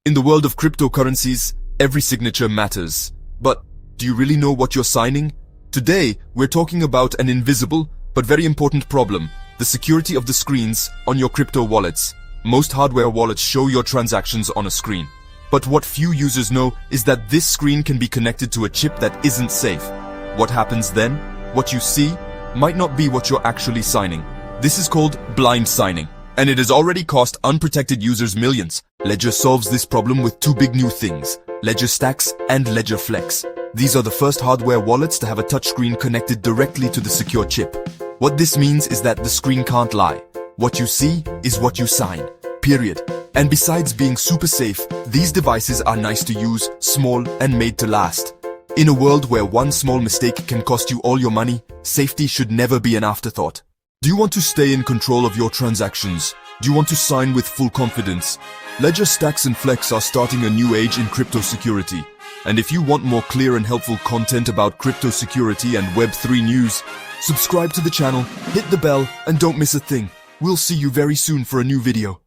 In the world of cryptocurrencies, every signature matters. But do you really know what you're signing? Today, we're talking about an invisible but very important problem: the security of the screens on your crypto wallets. Most hardware wallets show your transactions on a screen. But what few users know is that this screen can be connected to a chip that isn't safe. What happens then? What you see might not be what you're actually signing. This is called blind signing, and it has already cost unprotected users millions. Ledger solves this problem with two big new things: LEDGER Stax and LEDGER Flex. These are the first hardware wallets to have a touchscreen connected directly to the secure chip. What this means is that the screen can't lie. What you see is what you sign. Period. And besides being super safe, these devices are nice to use, small, and made to last. In a world where one small mistake can cost you all your money, safety should never be an afterthought. Do you want to stay in control of your transactions? Do you want to sign with full confidence? LEDGER Stax and Flex are starting a new age in crypto security. And if you want more clear and helpful content about crypto security and Web3 news, subscribe to the channel, hit the bell, and don't miss a thing. We'll see you very soon for a new video.